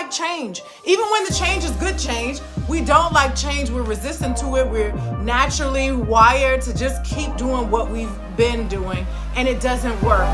like change. Even when the change is good change, we don't like change. We're resistant to it. We're naturally wired to just keep doing what we've been doing, and it doesn't work.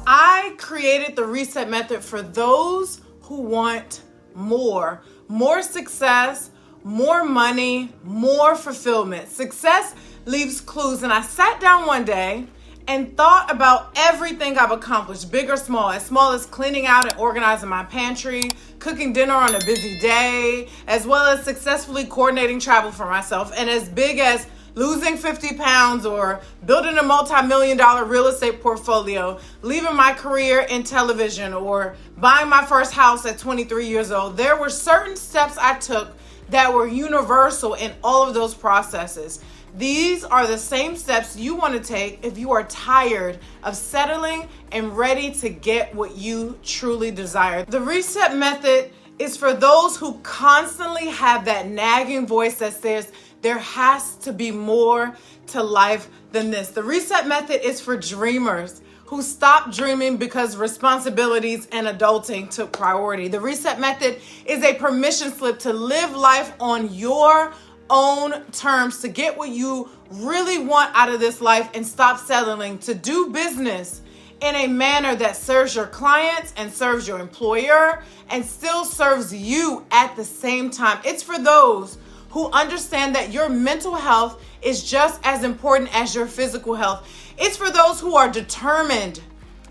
I created the R.E.S.E.T Method for those who want more success, more money, more fulfillment. Success leaves clues. And I sat down one day and thought about everything I've accomplished, big or small as cleaning out and organizing my pantry, cooking dinner on a busy day, as well as successfully coordinating travel for myself, and as big as losing 50 pounds or building a multi-million-dollar real estate portfolio, leaving my career in television, or buying my first house at 23 years old. There were certain steps I took that were universal in all of those processes. These are the same steps you want to take if you are tired of settling and ready to get what you truly desire. The R.E.S.E.T Method is for those who constantly have that nagging voice that says, there has to be more to life than this. The R.E.S.E.T Method is for dreamers who stopped dreaming because responsibilities and adulting took priority. The R.E.S.E.T Method is a permission slip to live life on your own terms, to get what you really want out of this life and stop settling, to do business in a manner that serves your clients and serves your employer and still serves you at the same time. It's for those who understand that your mental health is just as important as your physical health. It's for those who are determined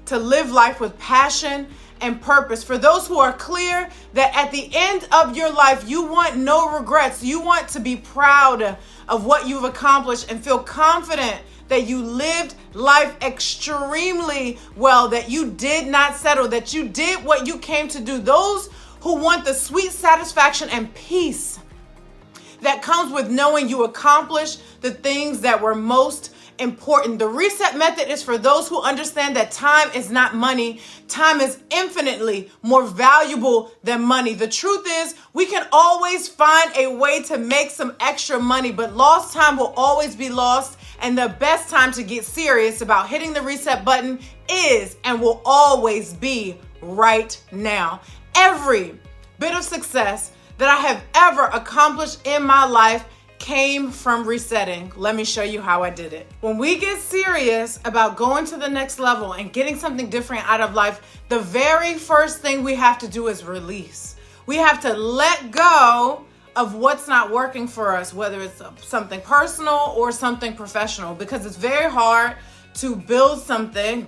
to live life with passion and purpose. For those who are clear that at the end of your life, you want no regrets. You want to be proud of what you've accomplished and feel confident that you lived life extremely well, that you did not settle, that you did what you came to do. Those who want the sweet satisfaction and peace that comes with knowing you accomplished the things that were most important. The R.E.S.E.T Method is for those who understand that time is not money. Time is infinitely more valuable than money. The truth is, we can always find a way to make some extra money, but lost time will always be lost. And the best time to get serious about hitting the reset button is and will always be right now. Every bit of success that I have ever accomplished in my life came from resetting. Let me show you how I did it. When we get serious about going to the next level and getting something different out of life, the very first thing we have to do is release. We have to let go of what's not working for us, whether it's something personal or something professional, because it's very hard to build something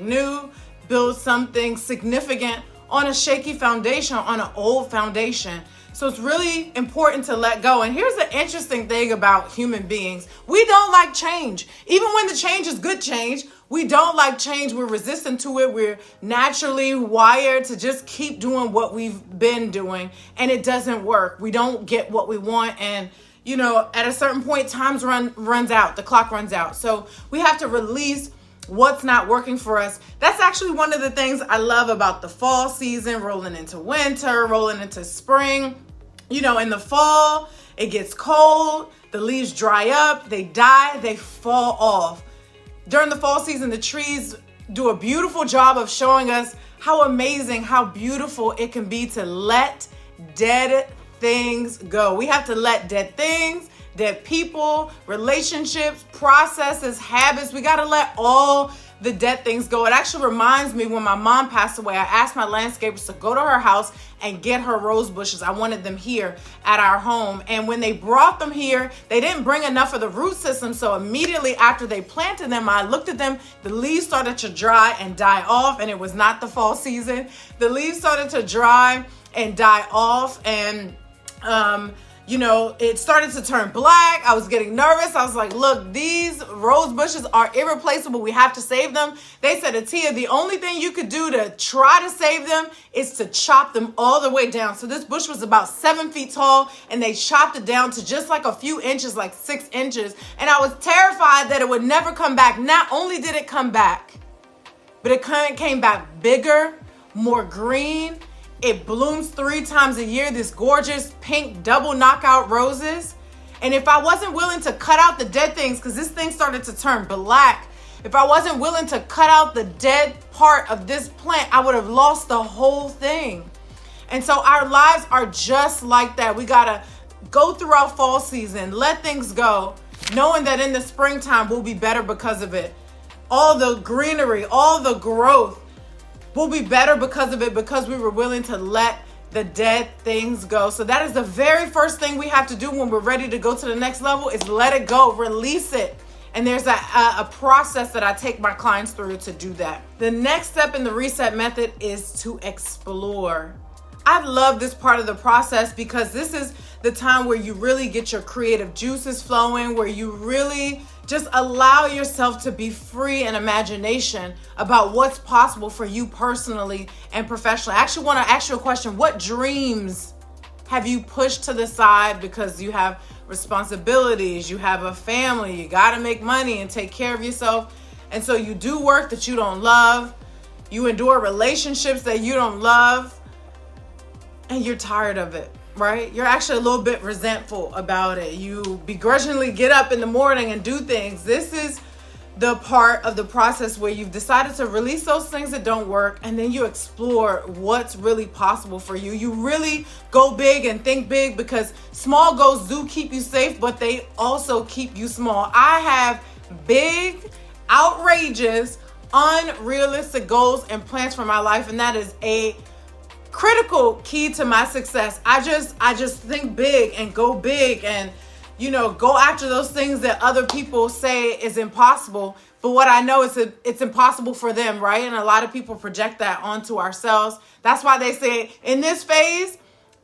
new, build something significant on a shaky foundation, on an old foundation. So it's really important to let go. And here's the interesting thing about human beings. We don't like change. Even when the change is good change, we don't like change. We're resistant to it. We're naturally wired to just keep doing what we've been doing, and it doesn't work. We don't get what we want, and at a certain point, times runs out. The clock runs out. So we have to release what's not working for us. That's actually one of the things I love about the fall season, rolling into winter, rolling into spring. In the fall, it gets cold, the leaves dry up, they die, they fall off. During the fall season, the trees do a beautiful job of showing us how amazing, how beautiful it can be to let dead things go. We have to let dead things, dead people, relationships, processes, habits. We got to let all the dead things go. It actually reminds me, when my mom passed away, I asked my landscapers to go to her house and get her rose bushes. I wanted them here at our home. And when they brought them here, they didn't bring enough of the root system. So immediately after they planted them, I looked at them, the leaves started to dry and die off, and it was not the fall season. The leaves started to dry and die off, and it started to turn black. I was getting nervous. I was like, look, these rose bushes are irreplaceable. We have to save them. They said, Attiyah, the only thing you could do to try to save them is to chop them all the way down. So this bush was about 7 feet tall, and they chopped it down to just like a few inches, like 6 inches. And I was terrified that it would never come back. Not only did it come back, but it came back bigger, more green. It blooms 3 times a year, this gorgeous pink double knockout roses. And if I wasn't willing to cut out the dead things, because this thing started to turn black, if I wasn't willing to cut out the dead part of this plant, I would have lost the whole thing. And so our lives are just like that. We gotta go throughout fall season, let things go, knowing that in the springtime we'll be better because of it. All the greenery, all the growth will be better because of it, because we were willing to let the dead things go. So that is the very first thing we have to do when we're ready to go to the next level, is let it go, release it. And there's a process that I take my clients through to do that. The next step in the reset method is to explore. I love this part of the process because this is the time where you really get your creative juices flowing, where you really just allow yourself to be free in imagination about what's possible for you personally and professionally. I actually want to ask you a question. What dreams have you pushed to the side because you have responsibilities, you have a family, you got to make money and take care of yourself, and so you do work that you don't love, you endure relationships that you don't love, and you're tired of it, right? You're actually a little bit resentful about it. You begrudgingly get up in the morning and do things. This is the part of the process where you've decided to release those things that don't work, and then you explore what's really possible for you. You really go big and think big, because small goals do keep you safe, but they also keep you small. I have big, outrageous, unrealistic goals and plans for my life, and that is a critical key to my success. I just think big and go big, and go after those things that other people say is impossible. But what I know is it's impossible for them, right? And a lot of people project that onto ourselves. That's why they say in this phase,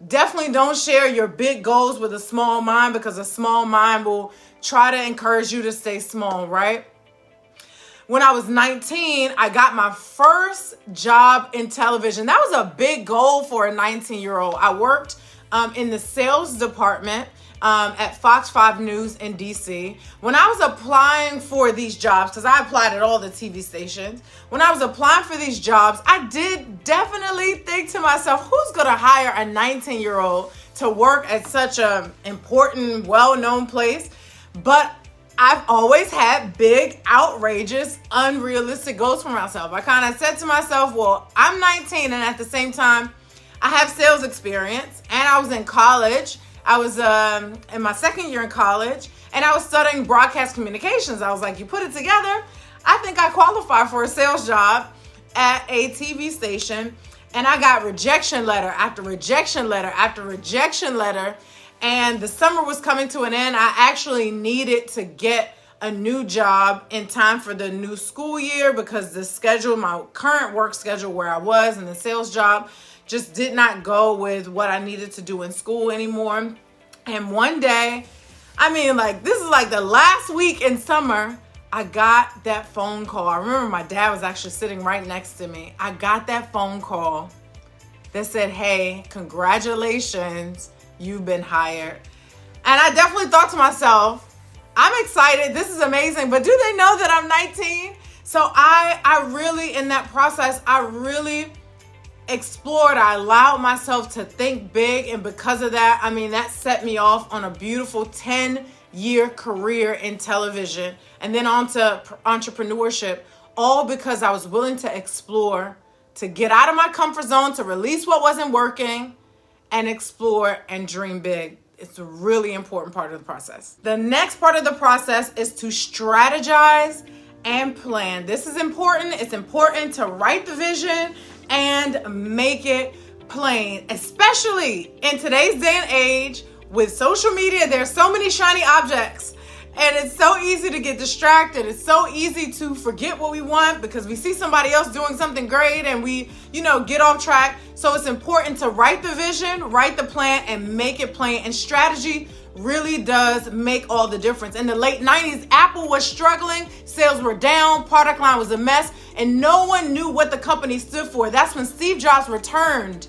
definitely don't share your big goals with a small mind, because a small mind will try to encourage you to stay small, right? When I was 19, I got my first job in television. That was a big goal for a 19-year-old. I worked in the sales department at Fox 5 News in DC. When I was applying for these jobs, because I applied at all the TV stations, when I was applying for these jobs, I did definitely think to myself, who's going to hire a 19-year-old to work at such an important, well-known place? But I've always had big, outrageous, unrealistic goals for myself. I kind of said to myself, well, I'm 19, and at the same time, I have sales experience, and I was in college. I was in my second year in college, and I was studying broadcast communications. I was like, you put it together, I think I qualify for a sales job at a TV station. And I got rejection letter after rejection letter after rejection letter. And the summer was coming to an end. I actually needed to get a new job in time for the new school year, because the schedule, my current work schedule where I was in the sales job, just did not go with what I needed to do in school anymore. And one day, this is like the last week in summer, I got that phone call. I remember my dad was actually sitting right next to me. I got that phone call that said, hey, congratulations, you've been hired. And I definitely thought to myself, I'm excited. This is amazing. But do they know that I'm 19? So I really, in that process, I really explored. I allowed myself to think big. And because of that, that set me off on a beautiful 10-year career in television, and then on to entrepreneurship, all because I was willing to explore, to get out of my comfort zone, to release what wasn't working, and explore and dream big. It's a really important part of the process. The next part of the process is to strategize and plan. This is important. It's important to write the vision and make it plain, especially in today's day and age with social media. There's so many shiny objects, and it's so easy to get distracted. It's so easy to forget what we want because we see somebody else doing something great and we, get off track. So it's important to write the vision, write the plan, and make it plain. And strategy really does make all the difference. In the late 90s, Apple was struggling, sales were down, product line was a mess, and no one knew what the company stood for. That's when Steve Jobs returned.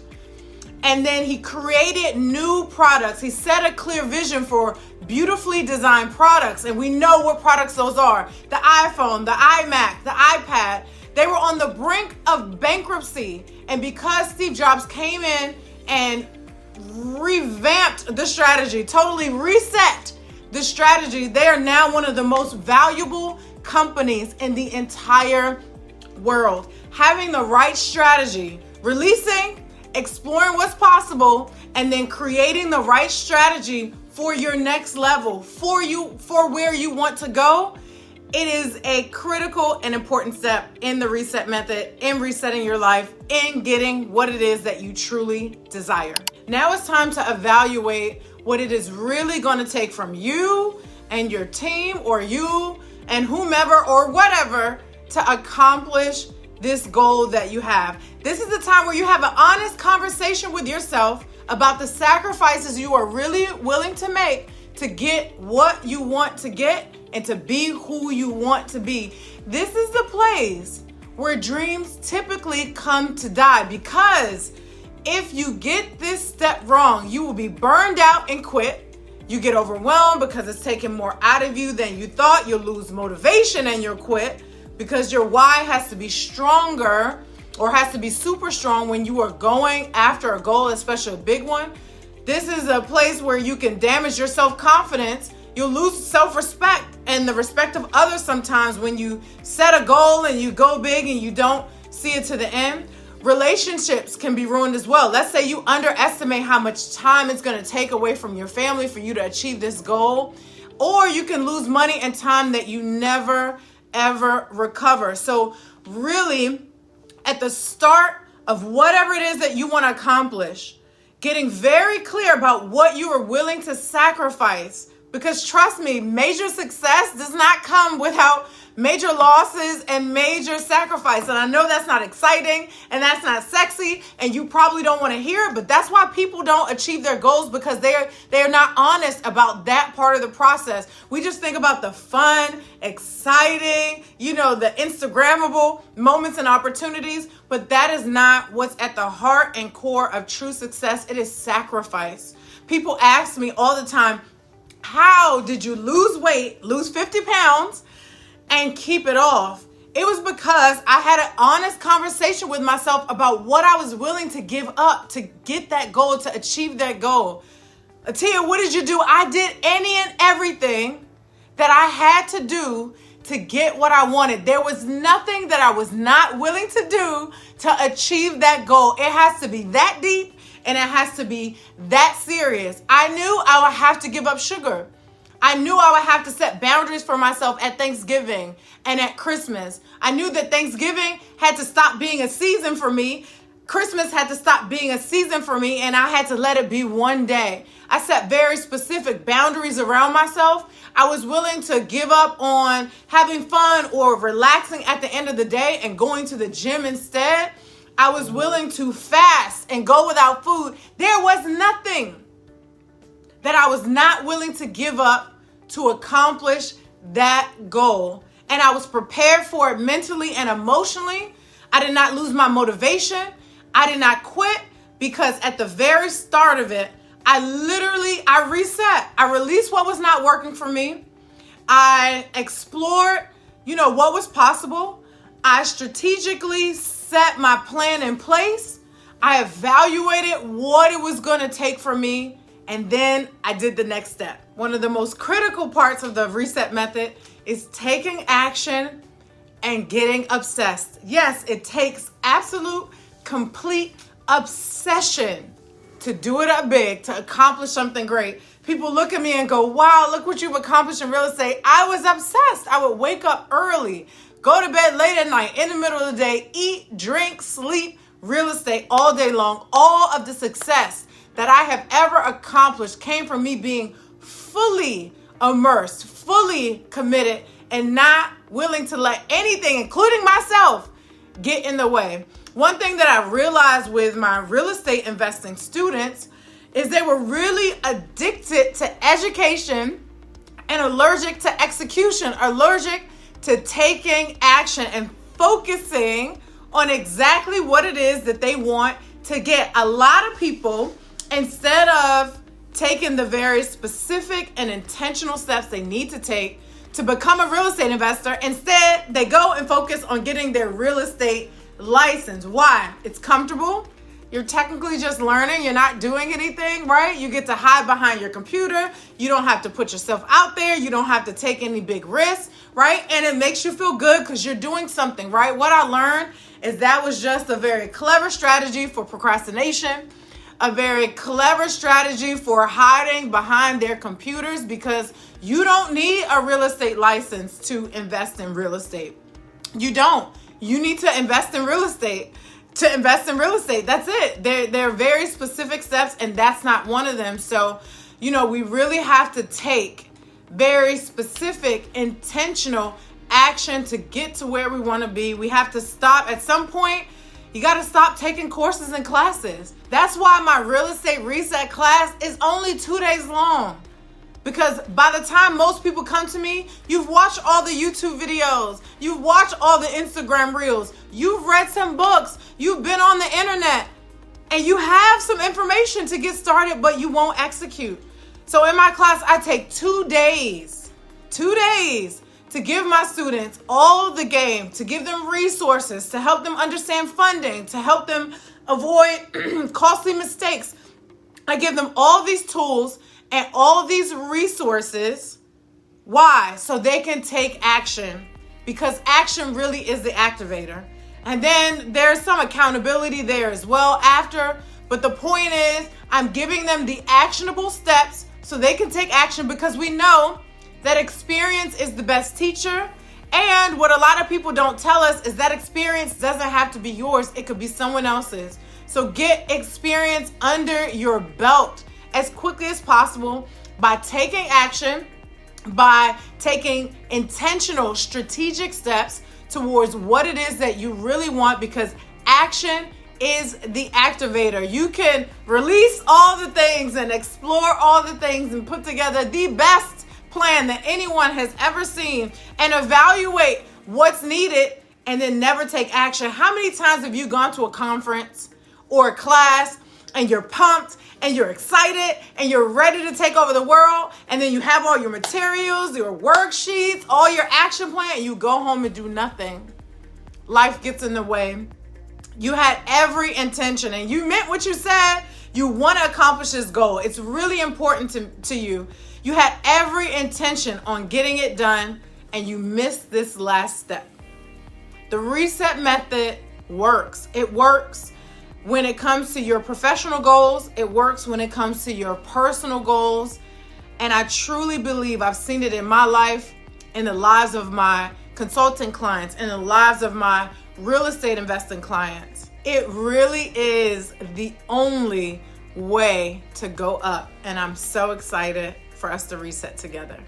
And then he created new products. He set a clear vision for beautifully designed products. And we know what products those are. The iPhone, the iMac, the iPad. They were on the brink of bankruptcy. And because Steve Jobs came in and revamped the strategy, totally reset the strategy, they are now one of the most valuable companies in the entire world. Having the right strategy, releasing, exploring what's possible, and then creating the right strategy for your next level, for where you want to go. It is a critical and important step in the reset method, in resetting your life, in getting what it is that you truly desire. Now it's time to evaluate what it is really going to take from you and your team, or you and whomever or whatever, to accomplish this goal that you have. This is the time where you have an honest conversation with yourself about the sacrifices you are really willing to make to get what you want to get and to be who you want to be. This is the place where dreams typically come to die, because if you get this step wrong, you will be burned out and quit. You get overwhelmed because it's taking more out of you than you thought. You'll lose motivation and you'll quit, because your why has to be stronger, or has to be super strong when you are going after a goal, especially a big one. This is a place where you can damage your self-confidence. You'll lose self-respect and the respect of others sometimes when you set a goal and you go big and you don't see it to the end. Relationships can be ruined as well. Let's say you underestimate how much time it's going to take away from your family for you to achieve this goal. Or you can lose money and time that you never, ever recover. So really, at the start of whatever it is that you want to accomplish, getting very clear about what you are willing to sacrifice. Because trust me, major success does not come without major losses and major sacrifice. And I know that's not exciting and that's not sexy, and you probably don't want to hear it, but that's why people don't achieve their goals, because they're not honest about that part of the process. We just think about the fun, exciting, the Instagrammable moments and opportunities, but that is not what's at the heart and core of true success. It is sacrifice. People ask me all the time, how did you lose 50 pounds and keep it off? It was because I had an honest conversation with myself about what I was willing to give up to get that goal, to achieve that goal. Attiyah, what did you do? I did any and everything that I had to do to get what I wanted. There was nothing that I was not willing to do to achieve that goal. It has to be that deep. And it has to be that serious. I knew I would have to give up sugar. I knew I would have to set boundaries for myself at Thanksgiving and at Christmas. I knew that Thanksgiving had to stop being a season for me. Christmas had to stop being a season for me, and I had to let it be one day. I set very specific boundaries around myself. I was willing to give up on having fun or relaxing at the end of the day and going to the gym instead. I was willing to fast and go without food. There was nothing that I was not willing to give up to accomplish that goal. And I was prepared for it mentally and emotionally. I did not lose my motivation. I did not quit, because at the very start of it, I reset. I released what was not working for me. I explored, what was possible. I strategically set my plan in place. I evaluated what it was going to take for me, and then I did the next step. One of the most critical parts of the reset method is taking action and getting obsessed. Yes, it takes absolute, complete obsession to do it up big, to accomplish something great. People look at me and go, wow, look what you've accomplished in real estate. I was obsessed. I would wake up early, go to bed late at night, in the middle of the day, eat, drink, sleep, real estate all day long. All of the success that I have ever accomplished came from me being fully immersed, fully committed, and not willing to let anything, including myself, get in the way. One thing that I realized with my real estate investing students is they were really addicted to education and allergic to execution, allergic to taking action and focusing on exactly what it is that they want to get. A lot of people, instead of taking the very specific and intentional steps they need to take to become a real estate investor, instead they go and focus on getting their real estate license. Why? It's comfortable, You're technically just learning. You're not doing anything, right? You get to hide behind your computer. You don't have to put yourself out there. You don't have to take any big risks, right? And it makes you feel good because you're doing something, right? What I learned is that was just a very clever strategy for procrastination, a very clever strategy for hiding behind their computers, because you don't need a real estate license to invest in real estate. You don't. You need to invest in real estate. To invest in real estate, that's it. There are very specific steps, and that's not one of them. So, we really have to take very specific, intentional action to get to where we want to be. We have to stop. At some point, you got to stop taking courses and classes. That's why my real estate reset class is only 2 days long. Because by the time most people come to me, you've watched all the YouTube videos, you've watched all the Instagram reels, you've read some books, you've been on the internet, and you have some information to get started, but you won't execute. So in my class, I take 2 days to give my students all of the game, to give them resources, to help them understand funding, to help them avoid costly mistakes. I give them all these tools and all of these resources. Why? So they can take action, because action really is the activator. And then there's some accountability there as well after. But the point is, I'm giving them the actionable steps so they can take action, because we know that experience is the best teacher. And what a lot of people don't tell us is that experience doesn't have to be yours. It could be someone else's. So get experience under your belt as quickly as possible by taking action, by taking intentional, strategic steps towards what it is that you really want, because action is the activator. You can release all the things and explore all the things and put together the best plan that anyone has ever seen and evaluate what's needed and then never take action. How many times have you gone to a conference or a class and you're pumped and you're excited and you're ready to take over the world, and then you have all your materials, your worksheets, all your action plan, and you go home and do nothing? Life gets in the way. You had every intention and you meant what you said. You want to accomplish this goal. It's really important to you. You had every intention on getting it done, and you missed this last step. The reset method works. It works when it comes to your professional goals. It works when it comes to your personal goals. And I truly believe I've seen it in my life, in the lives of my consulting clients, in the lives of my real estate investing clients. It really is the only way to go up. And I'm so excited for us to reset together.